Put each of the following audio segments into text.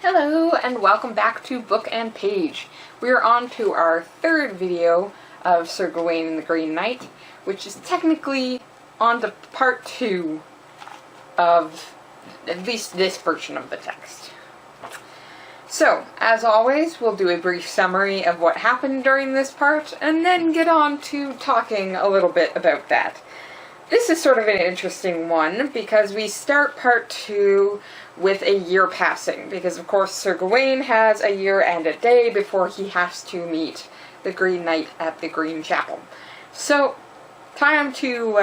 Hello and welcome back to Book and Page. We are on to our third video of Sir Gawain and the Green Knight, which is technically on to part 2 of at least this version of the text. So, as always, we'll do a brief summary of what happened during this part, and then get on to talking a little bit about that. This is sort of an interesting one, because we start part 2 with a year passing, because of course Sir Gawain has a year and a day before he has to meet the Green Knight at the Green Chapel. So, time to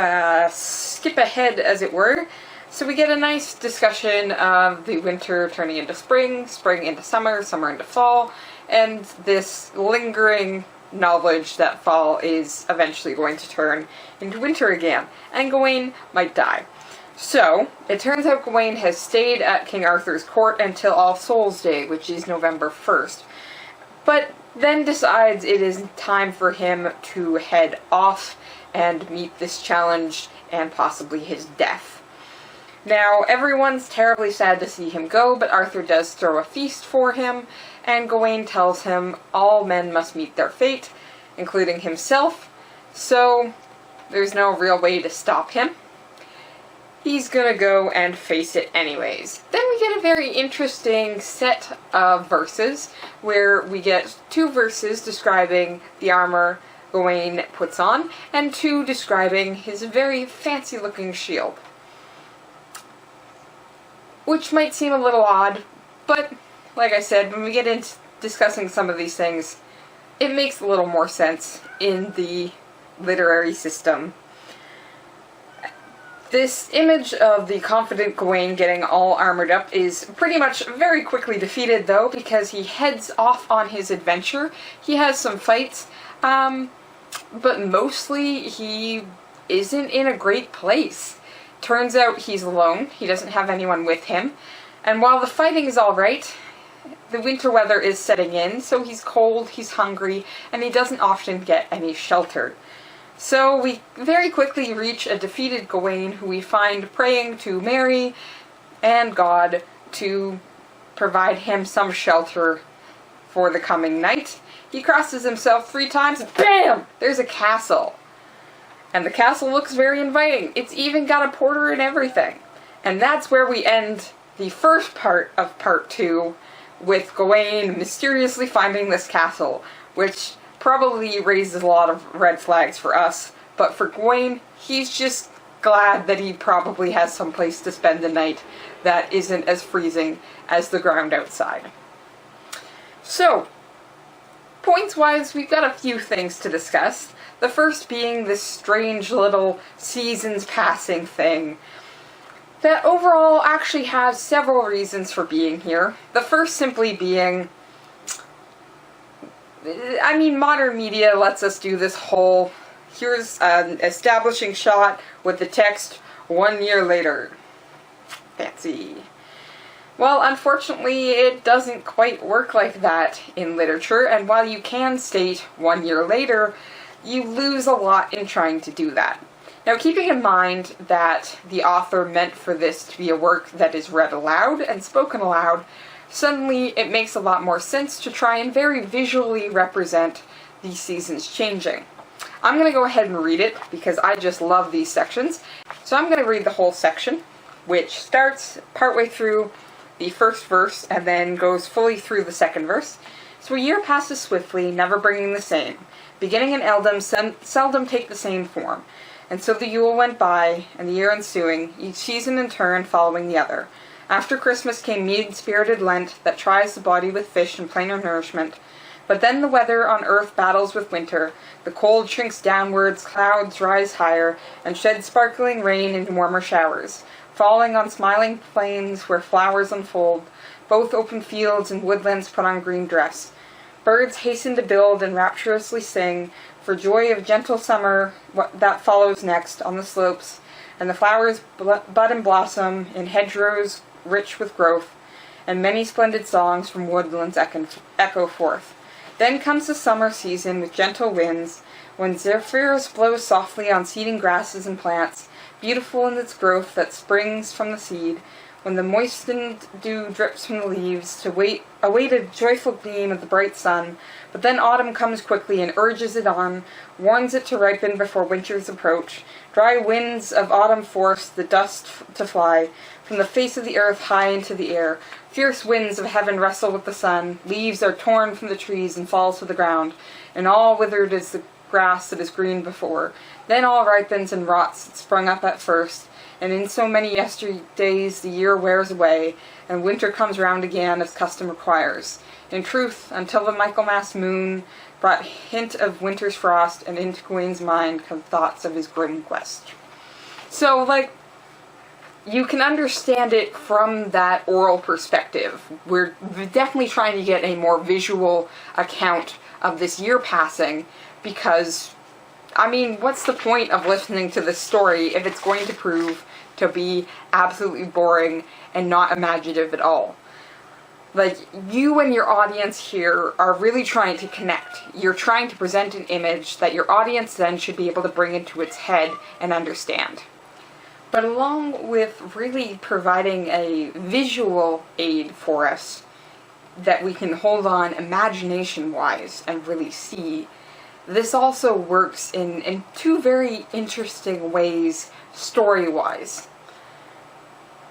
skip ahead, as it were. So we get a nice discussion of the winter turning into spring, spring into summer, summer into fall, and this lingering knowledge that fall is eventually going to turn into winter again, and Gawain might die. So, it turns out Gawain has stayed at King Arthur's court until All Souls' Day, which is November 1st, but then decides it is time for him to head off and meet this challenge and possibly his death. Now, everyone's terribly sad to see him go, but Arthur does throw a feast for him, and Gawain tells him all men must meet their fate, including himself, so there's no real way to stop him. He's gonna go and face it anyways. Then we get a very interesting set of verses, where we get 2 verses describing the armor Gawain puts on, and 2 describing his very fancy-looking shield. Which might seem a little odd, but like I said, when we get into discussing some of these things, it makes a little more sense in the literary system. This image of the confident Gawain getting all armored up is pretty much very quickly defeated, though, because he heads off on his adventure. He has some fights, but mostly he isn't in a great place. Turns out he's alone, he doesn't have anyone with him, and while the fighting is alright, the winter weather is setting in, so he's cold, he's hungry, and he doesn't often get any shelter. So we very quickly reach a defeated Gawain, who we find praying to Mary and God to provide him some shelter for the coming night. He crosses himself 3 times, and BAM! There's a castle. And the castle looks very inviting. It's even got a porter and everything. And that's where we end the first part of part 2, with Gawain mysteriously finding this castle, which probably raises a lot of red flags for us, but for Gawain, he's just glad that he probably has some place to spend the night that isn't as freezing as the ground outside. So, points-wise, we've got a few things to discuss. The first being this strange little seasons passing thing that overall actually has several reasons for being here. The first simply being, modern media lets us do this whole, here's an establishing shot with the text, 1 year later. Fancy. Well, unfortunately, it doesn't quite work like that in literature, and while you can state 1 year later, you lose a lot in trying to do that. Now, keeping in mind that the author meant for this to be a work that is read aloud and spoken aloud, suddenly it makes a lot more sense to try and very visually represent these seasons changing. I'm going to go ahead and read it, because I just love these sections. So I'm going to read the whole section, which starts partway through the first verse and then goes fully through the second verse. So a year passes swiftly, never bringing the same. Beginning and eldom seldom take the same form. And so the Yule went by, and the year ensuing, each season in turn following the other. After Christmas came mead-spirited Lent, that tries the body with fish and plainer nourishment. But then the weather on earth battles with winter, the cold shrinks downwards, clouds rise higher, and shed sparkling rain in warmer showers, falling on smiling plains where flowers unfold, both open fields and woodlands put on green dress. Birds hasten to build and rapturously sing, for joy of gentle summer that follows next on the slopes, and the flowers bud and blossom in hedgerows rich with growth, and many splendid songs from woodlands echo forth. Then comes the summer season with gentle winds, when zephyrs blow softly on seeding grasses and plants, beautiful in its growth that springs from the seed, when the moistened dew drips from the leaves to await a joyful gleam of the bright sun, but then autumn comes quickly and urges it on, warns it to ripen before winter's approach. Dry winds of autumn force the dust to fly from the face of the earth high into the air. Fierce winds of heaven wrestle with the sun, leaves are torn from the trees and fall to the ground, and all withered is the grass that is green before. Then all ripens and rots that sprung up at first, and in so many yesterdays the year wears away, and winter comes round again as custom requires. In truth, until the Michaelmas moon brought hint of winter's frost, and into Gawain's mind come thoughts of his grim quest. So, like, you can understand it from that oral perspective. We're definitely trying to get a more visual account of this year passing, because, I mean, what's the point of listening to this story if it's going to prove to be absolutely boring and not imaginative at all? Like, you and your audience here are really trying to connect. You're trying to present an image that your audience then should be able to bring into its head and understand. But along with really providing a visual aid for us that we can hold on imagination-wise and really see, this also works in two very interesting ways story-wise.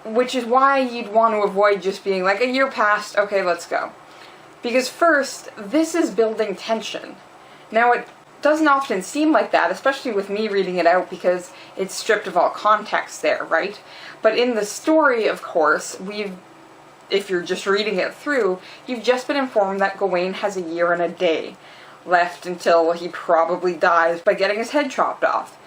Which is why you'd want to avoid just being like, a year passed, okay, let's go. Because first, this is building tension. Now, it doesn't often seem like that, especially with me reading it out, because it's stripped of all context there, right? But in the story, of course, if you're just reading it through, you've just been informed that Gawain has a year and a day left until he probably dies by getting his head chopped off.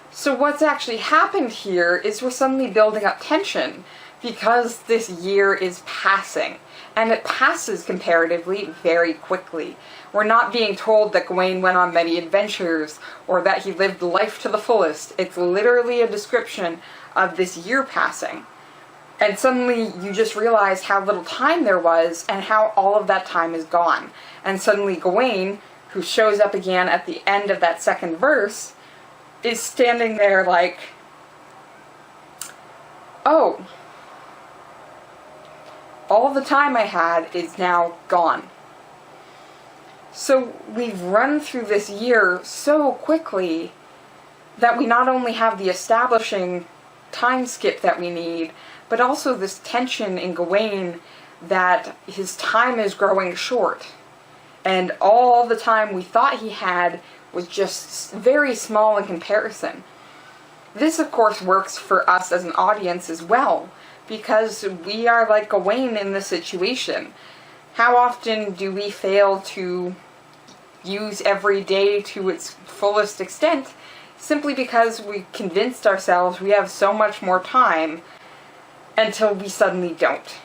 So what's actually happened here is we're suddenly building up tension because this year is passing. And it passes comparatively very quickly. We're not being told that Gawain went on many adventures or that he lived life to the fullest. It's literally a description of this year passing. And suddenly you just realize how little time there was and how all of that time is gone. And suddenly Gawain, who shows up again at the end of that second verse, is standing there like, oh, all the time I had is now gone. So we've run through this year so quickly that we not only have the establishing time skip that we need, but also this tension in Gawain that his time is growing short. And all the time we thought he had was just very small in comparison. This, of course, works for us as an audience as well, because we are like Gawain in this situation. How often do we fail to use every day to its fullest extent simply because we convinced ourselves we have so much more time until we suddenly don't?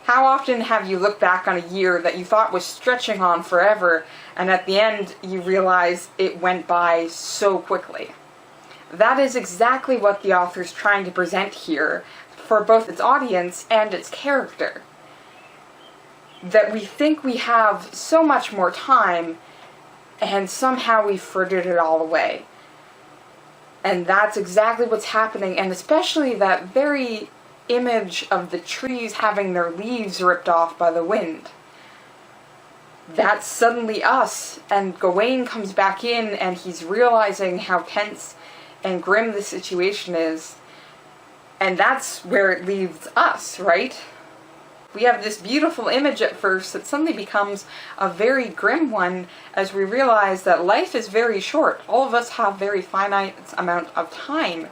How often have you looked back on a year that you thought was stretching on forever, and at the end you realize it went by so quickly? That is exactly what the author's trying to present here for both its audience and its character. That we think we have so much more time, and somehow we've frittered it all away. And that's exactly what's happening, and especially that very image of the trees having their leaves ripped off by the wind. That's suddenly us, and Gawain comes back in and he's realizing how tense and grim the situation is, and that's where it leaves us, right? We have this beautiful image at first that suddenly becomes a very grim one as we realize that life is very short. All of us have very finite amount of time.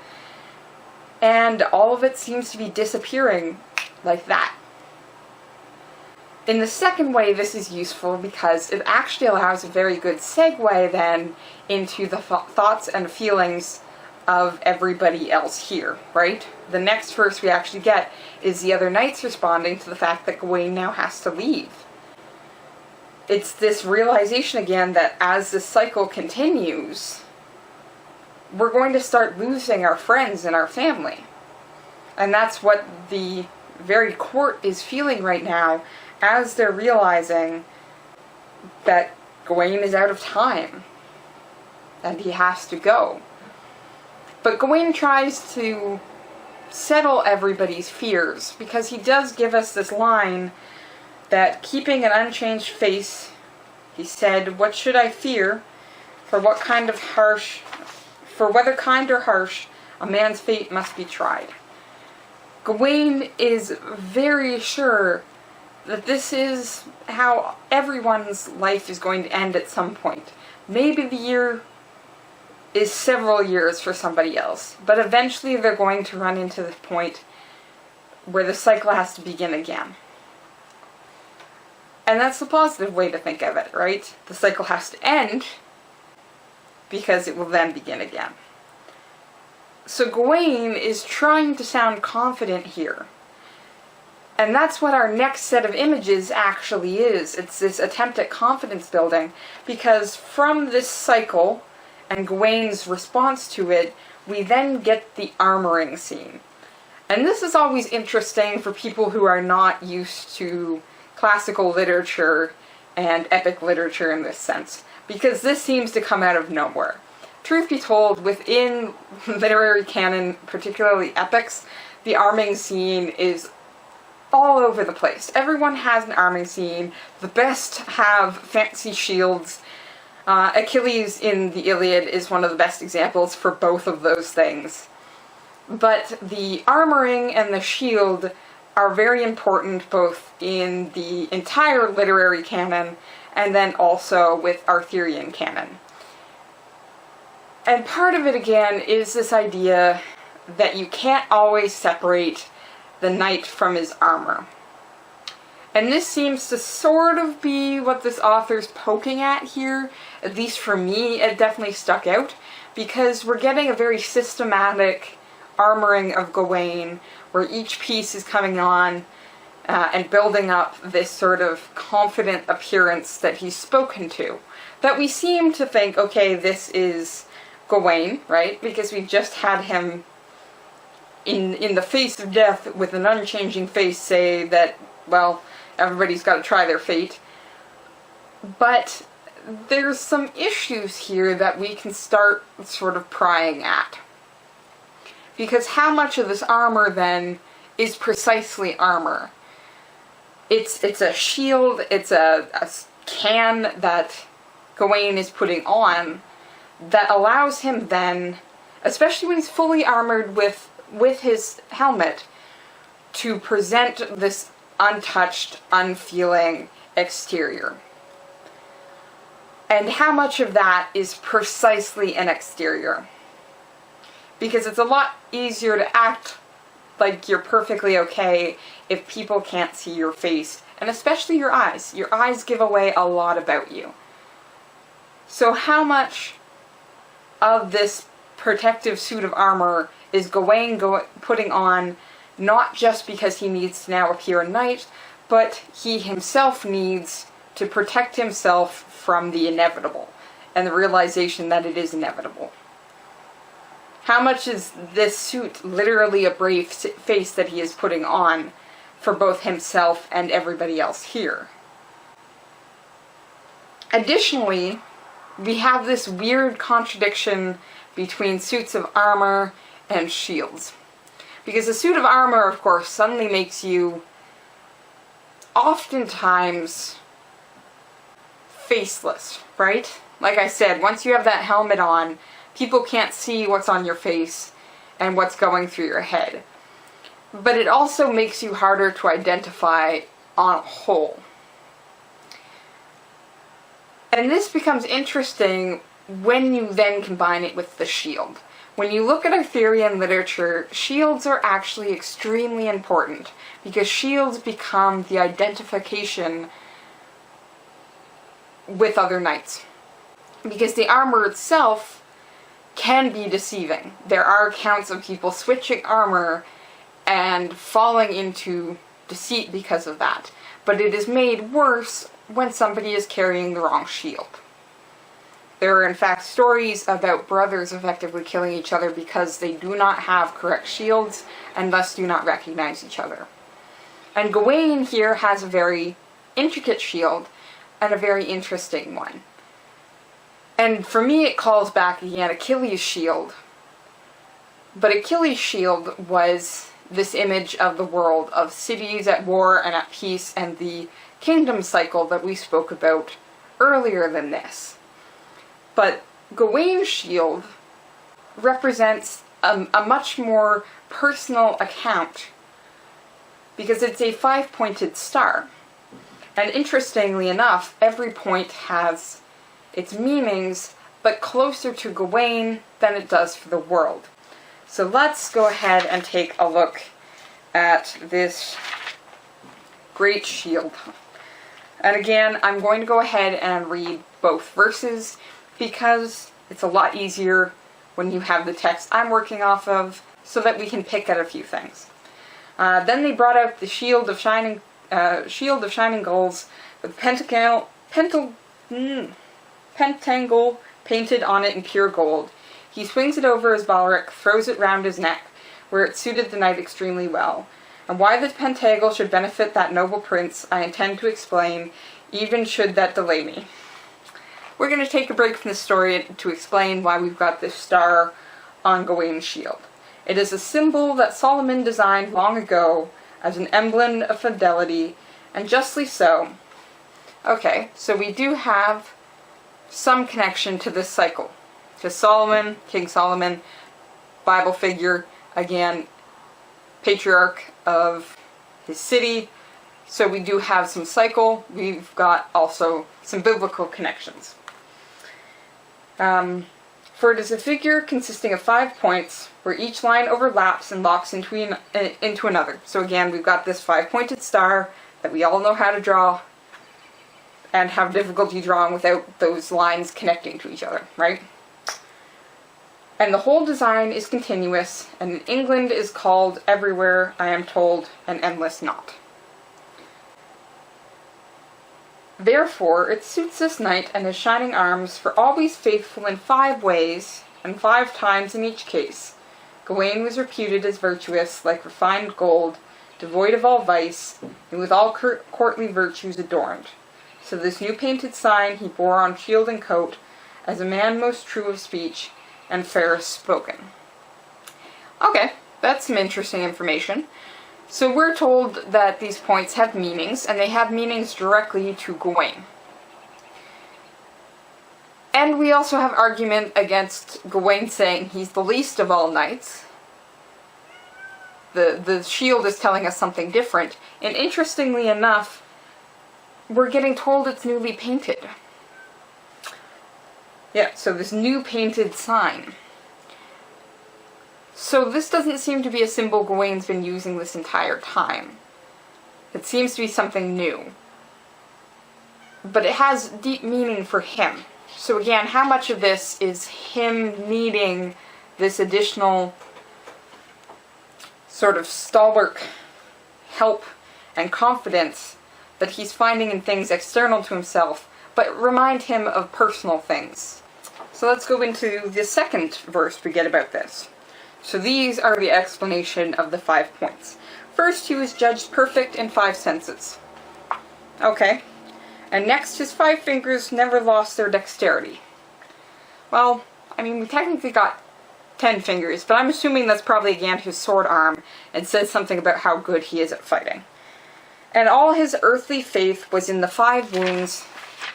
And all of it seems to be disappearing like that. In the second way, this is useful because it actually allows a very good segue then into the thoughts and feelings of everybody else here, right? The next verse we actually get is the other knights responding to the fact that Gawain now has to leave. It's this realization again that as this cycle continues, we're going to start losing our friends and our family. And that's what the very court is feeling right now as they're realizing that Gawain is out of time and he has to go. But Gawain tries to settle everybody's fears, because he does give us this line that keeping an unchanged face, he said, "What should I fear? For whether kind or harsh, a man's fate must be tried." Gawain is very sure that this is how everyone's life is going to end at some point. Maybe the year is several years for somebody else, but eventually they're going to run into the point where the cycle has to begin again. And that's the positive way to think of it, right? The cycle has to end because it will then begin again. So Gawain is trying to sound confident here. And that's what our next set of images actually is. It's this attempt at confidence building, because from this cycle and Gawain's response to it, we then get the armoring scene. And this is always interesting for people who are not used to classical literature and epic literature in this sense, because this seems to come out of nowhere. Truth be told, within literary canon, particularly epics, the arming scene is all over the place. Everyone has an arming scene. The best have fancy shields. Achilles in the Iliad is one of the best examples for both of those things. But the armoring and the shield are very important both in the entire literary canon and then also with Arthurian canon. And part of it, again, is this idea that you can't always separate the knight from his armor. And this seems to sort of be what this author's poking at here. At least for me, it definitely stuck out, because we're getting a very systematic armoring of Gawain, where each piece is coming on and building up this sort of confident appearance that he's spoken to. That we seem to think, okay, this is Gawain, right? Because we've just had him in the face of death with an unchanging face say that, well, everybody's got to try their fate. But there's some issues here that we can start sort of prying at. Because how much of this armor, then, is precisely armor? It's a shield, it's a can that Gawain is putting on that allows him then, especially when he's fully armored with his helmet, to present this untouched, unfeeling exterior. And how much of that is precisely an exterior? Because it's a lot easier to act like you're perfectly okay if people can't see your face, and especially your eyes. Your eyes give away a lot about you. So how much of this protective suit of armor is Gawain putting on, not just because he needs to now appear a knight, but he himself needs to protect himself from the inevitable, and the realization that it is inevitable. How much is this suit literally a brave face that he is putting on for both himself and everybody else here? Additionally, we have this weird contradiction between suits of armor and shields. Because a suit of armor, of course, suddenly makes you oftentimes faceless, right? Like I said, once you have that helmet on, people can't see what's on your face and what's going through your head. But it also makes you harder to identify on a whole. And this becomes interesting when you then combine it with the shield. When you look at Arthurian literature, shields are actually extremely important, because shields become the identification with other knights. Because the armor itself can be deceiving. There are accounts of people switching armor and falling into deceit because of that. But it is made worse when somebody is carrying the wrong shield. There are in fact stories about brothers effectively killing each other because they do not have correct shields and thus do not recognize each other. And Gawain here has a very intricate shield and a very interesting one. And for me it calls back again Achilles' shield. But Achilles' shield was this image of the world, of cities at war and at peace, and the kingdom cycle that we spoke about earlier than this. But Gawain's shield represents a much more personal account, because it's a 5-pointed star. And interestingly enough, every point has its meanings, but closer to Gawain than it does for the world. So let's go ahead and take a look at this great shield. And again, I'm going to go ahead and read both verses because it's a lot easier when you have the text I'm working off of, so that we can pick at a few things. Then they brought out the shield of shining gulls with pentangle painted on it in pure gold. He swings it over his baldric, throws it round his neck, where it suited the knight extremely well. And why the pentagle should benefit that noble prince, I intend to explain, even should that delay me. We're going to take a break from the story to explain why we've got this star on Gawain's shield. It is a symbol that Solomon designed long ago as an emblem of fidelity, and justly so. Okay, so we do have some connection to this cycle. To Solomon, King Solomon, Bible figure, again, patriarch of his city. So we do have some cycle. We've got also some biblical connections. For it is a figure consisting of 5 points, where each line overlaps and locks into another. So again, we've got this 5-pointed star that we all know how to draw, and have difficulty drawing without those lines connecting to each other, right? And the whole design is continuous, and in England is called everywhere, I am told, an endless knot. Therefore, it suits this knight and his shining arms for always faithful in 5 ways, and 5 times in each case. Gawain was reputed as virtuous, like refined gold, devoid of all vice, and with all courtly virtues adorned. So this new painted sign he bore on shield and coat, as a man most true of speech, and fairest spoken. Okay, that's some interesting information. So we're told that these points have meanings, and they have meanings directly to Gawain. And we also have argument against Gawain saying he's the least of all knights. The shield is telling us something different, and interestingly enough, we're getting told it's newly painted. Yeah, so this new painted sign. So this doesn't seem to be a symbol Gawain's been using this entire time. It seems to be something new. But it has deep meaning for him. So again, how much of this is him needing this additional sort of stalwart help and confidence that he's finding in things external to himself, but remind him of personal things. So let's go into the second verse we get about this. So these are the explanation of the 5 points. First, he was judged perfect in 5 senses. Okay. And next, his 5 fingers never lost their dexterity. Well, I mean, we technically got 10 fingers, but I'm assuming that's probably again his sword arm, and says something about how good he is at fighting. And all his earthly faith was in the 5 wounds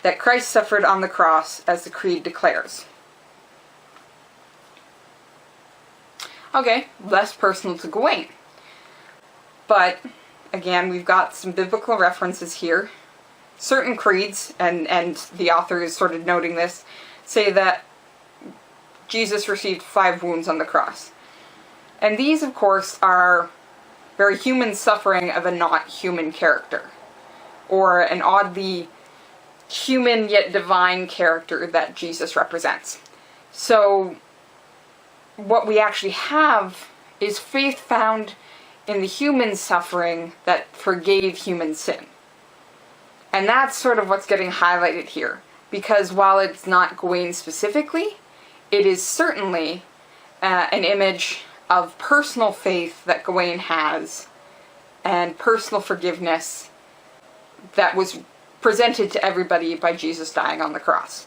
that Christ suffered on the cross, as the Creed declares. Okay, less personal to Gawain. But, again, we've got some biblical references here. Certain creeds, and the author is sort of noting this, say that Jesus received 5 wounds on the cross. And these, of course, are very human suffering of a not human character. Or an oddly human yet divine character that Jesus represents. So, what we actually have is faith found in the human suffering that forgave human sin. And that's sort of what's getting highlighted here. Because while it's not Gawain specifically, it is certainly an image of personal faith that Gawain has, and personal forgiveness that was presented to everybody by Jesus dying on the cross.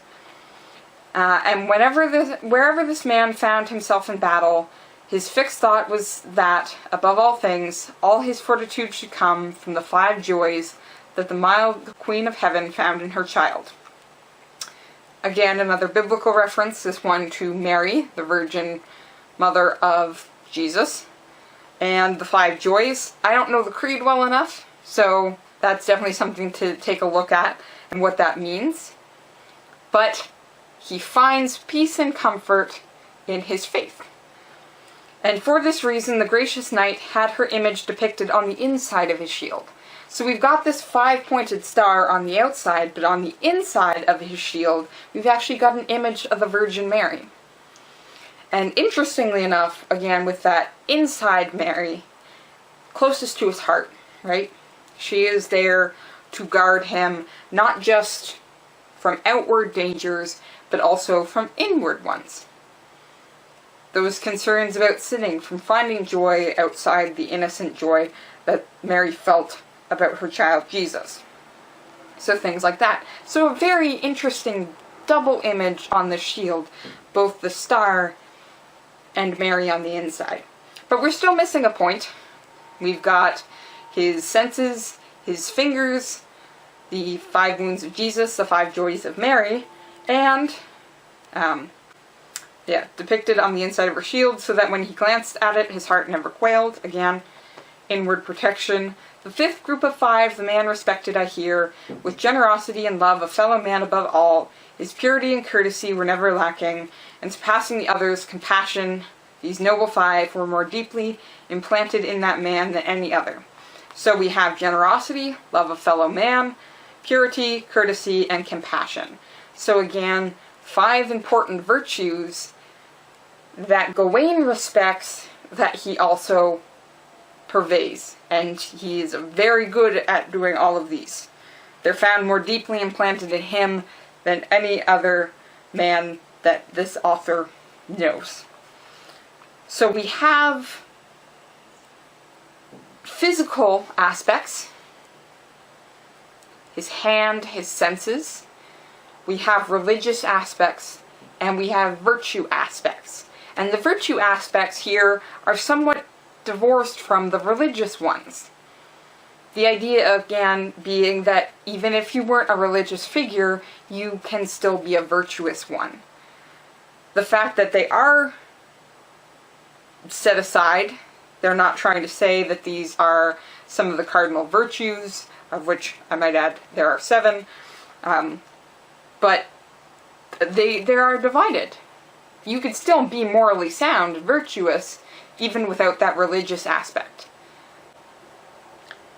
And wherever this man found himself in battle, His fixed thought was that, above all things, all his fortitude should come from the 5 joys that the mild Queen of Heaven found in her child. Again, another biblical reference, this one to Mary, the Virgin Mother of Jesus. And the 5 joys. I don't know the creed well enough, so that's definitely something to take a look at and what that means. But he finds peace and comfort in his faith. And for this reason, the gracious knight had her image depicted on the inside of his shield. So we've got this 5-pointed star on the outside, but on the inside of his shield, we've actually got an image of the Virgin Mary. And interestingly enough, again, with that inside Mary, closest to his heart, right? She is there to guard him, not just from outward dangers, but also from inward ones. Those concerns about sinning, from finding joy outside the innocent joy that Mary felt about her child Jesus. So things like that. So a very interesting double image on the shield, both the star and Mary on the inside. But we're still missing a point. We've got his senses, his fingers, the 5 wounds of Jesus, the 5 joys of Mary, and depicted on the inside of her shield so that when he glanced at it, his heart never quailed. Again, inward protection. The 5th group of 5, the man respected, I hear, with generosity and love, a fellow man above all. His purity and courtesy were never lacking, and surpassing the others, compassion. These noble 5 were more deeply implanted in that man than any other. So we have generosity, love of fellow man, purity, courtesy, and compassion. So again, 5 important virtues that Gawain respects, that he also purveys, and he is very good at doing all of these. They're found more deeply implanted in him than any other man that this author knows. So we have physical aspects, his hand, his senses. We have religious aspects, and we have virtue aspects. And the virtue aspects here are somewhat divorced from the religious ones. The idea, again, being that even if you weren't a religious figure, you can still be a virtuous one. The fact that they are set aside, they're not trying to say that these are some of the cardinal virtues, of which, I might add, there are 7, but they are divided. You could still be morally sound, virtuous, even without that religious aspect.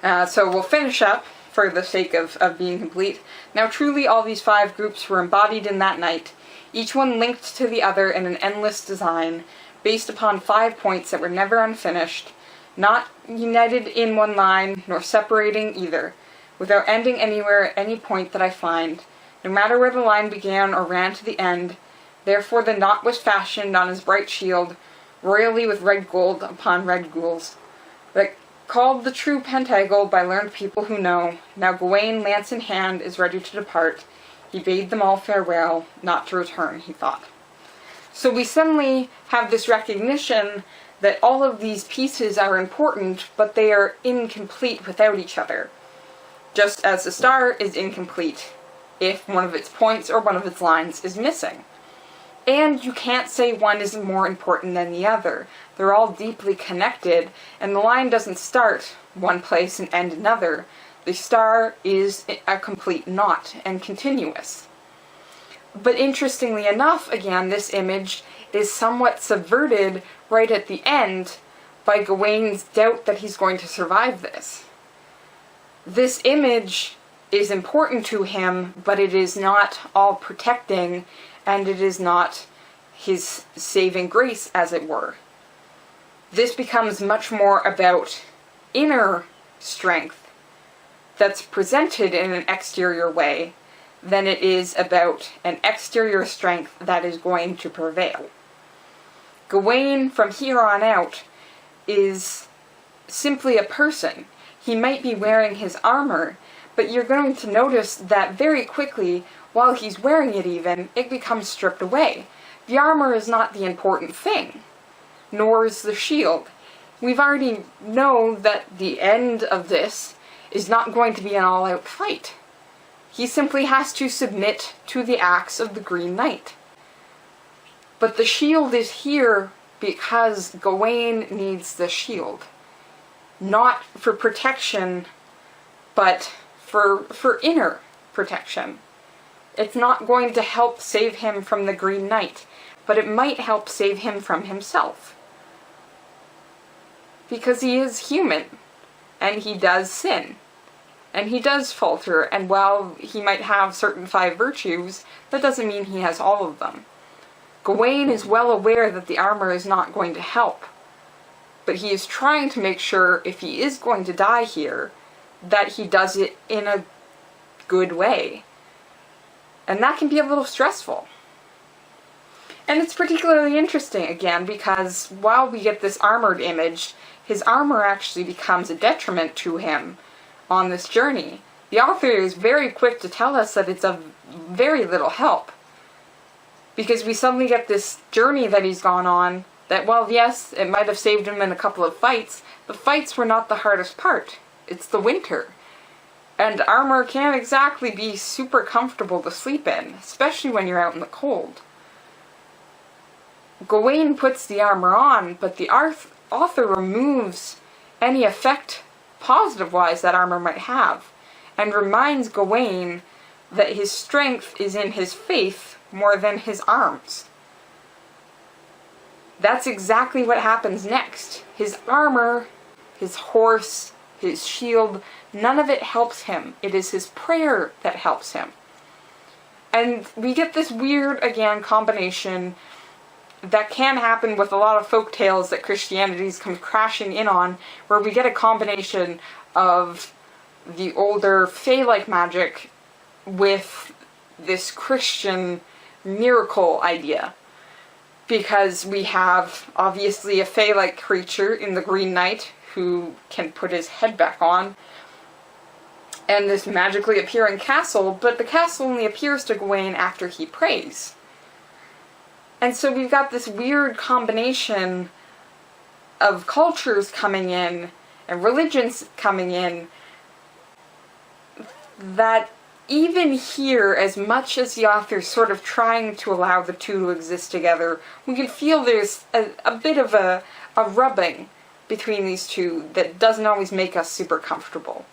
So we'll finish up, for the sake of being complete. Now truly all these 5 groups were embodied in that night, each one linked to the other in an endless design, based upon 5 points that were never unfinished, not united in one line, nor separating either, without ending anywhere at any point that I find, no matter where the line began or ran to the end. Therefore the knot was fashioned on his bright shield, royally with red gold upon red gules, that called the true pentacle by learned people who know. Now Gawain, lance in hand, is ready to depart. He bade them all farewell, not to return, he thought. So we suddenly have this recognition that all of these pieces are important, but they are incomplete without each other. Just as the star is incomplete if one of its points or one of its lines is missing. And you can't say one is more important than the other. They're all deeply connected, and the line doesn't start one place and end another. The star is a complete knot and continuous. But interestingly enough, again, this image is somewhat subverted right at the end by Gawain's doubt that he's going to survive this. This image is important to him, but it is not all protecting, and it is not his saving grace, as it were. This becomes much more about inner strength that's presented in an exterior way than it is about an exterior strength that is going to prevail. Gawain, from here on out, is simply a person. He might be wearing his armor, but you're going to notice that very quickly, while he's wearing it even, it becomes stripped away. The armor is not the important thing. nor is the shield. We've already known that the end of this is not going to be an all-out fight. He simply has to submit to the axe of the Green Knight. But the shield is here because Gawain needs the shield. Not for protection, but for inner protection. It's not going to help save him from the Green Knight, but it might help save him from himself. Because he is human, and he does sin, and he does falter, and while he might have certain 5 virtues, that doesn't mean he has all of them. Gawain is well aware that the armor is not going to help, but he is trying to make sure, if he is going to die here, that he does it in a good way. And that can be a little stressful. And it's particularly interesting, again, because while we get this armored image, his armor actually becomes a detriment to him on this journey. The author is very quick to tell us that it's of very little help. Because we suddenly get this journey that he's gone on, that, well, yes, it might have saved him in a couple of fights, the fights were not the hardest part. It's the winter. And armor can't exactly be super comfortable to sleep in, especially when you're out in the cold. Gawain puts the armor on, but the author removes any effect, positive-wise, that armor might have, and reminds Gawain that his strength is in his faith more than his arms. That's exactly what happens next. His armor, his horse, his shield, none of it helps him. It is his prayer that helps him. And we get this weird, again, combination that can happen with a lot of folk tales that Christianity comes crashing in on, where we get a combination of the older fae-like magic with this Christian miracle idea. Because we have, obviously, a fae-like creature in the Green Knight who can put his head back on, and this magically appearing castle, but the castle only appears to Gawain after he prays. And so we've got this weird combination of cultures coming in, and religions coming in, that even here, as much as the author's sort of trying to allow the two to exist together, we can feel there's a bit of a rubbing between these two that doesn't always make us super comfortable.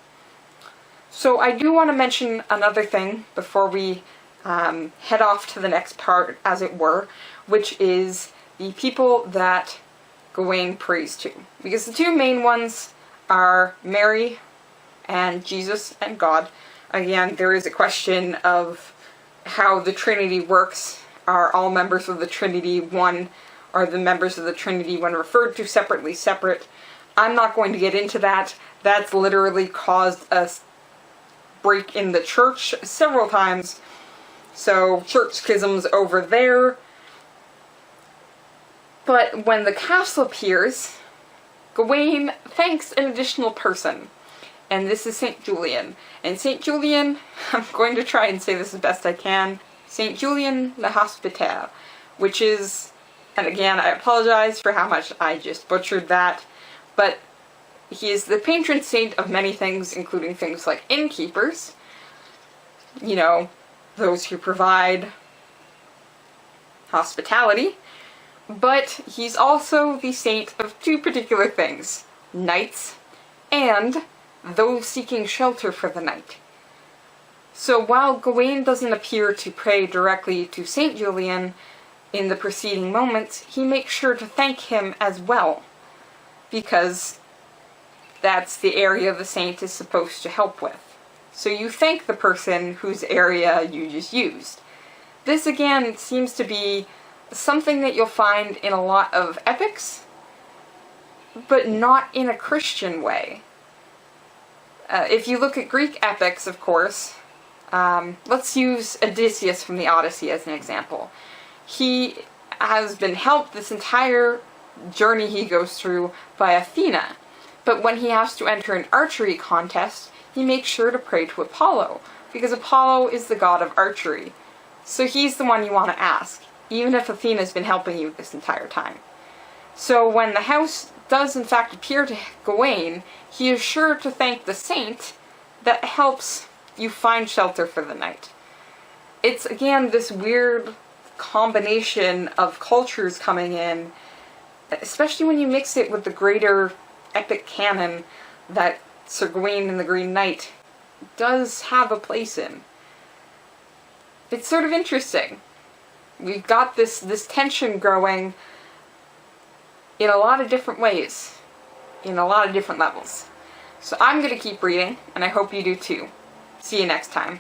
So I do want to mention another thing before we head off to the next part, as it were, which is the people that Gawain prays to. Because the two main ones are Mary and Jesus and God. Again, there is a question of how the Trinity works. Are all members of the Trinity one? Are the members of the Trinity, when referred to separately, separate? I'm not going to get into that. That's literally caused a break in the church several times. So, church schisms over there. But when the castle appears, Gawain thanks an additional person. And this is St. Julian. And St. Julian, I'm going to try and say this as best I can, St. Julian le Hospitaire, which is, and again, I apologize for how much I just butchered that, but he is the patron saint of many things, including things like innkeepers, you know, those who provide hospitality, but he's also the saint of two particular things, knights and those seeking shelter for the night. So while Gawain doesn't appear to pray directly to St. Julian in the preceding moments, he makes sure to thank him as well, because that's the area the saint is supposed to help with. So you thank the person whose area you just used. This again seems to be something that you'll find in a lot of epics, but not in a Christian way. If you look at Greek epics, of course, let's use Odysseus from the Odyssey as an example. He has been helped this entire journey he goes through by Athena, but when he has to enter an archery contest, he makes sure to pray to Apollo, because Apollo is the god of archery. So he's the one you want to ask, even if Athena's been helping you this entire time. So when the house does in fact appear to Gawain, he is sure to thank the saint that helps you find shelter for the night. It's again this weird combination of cultures coming in, especially when you mix it with the greater epic canon that Sir Gawain and the Green Knight does have a place in. It's sort of interesting. We've got this tension growing in a lot of different ways, in a lot of different levels. So I'm going to keep reading, and I hope you do too. See you next time.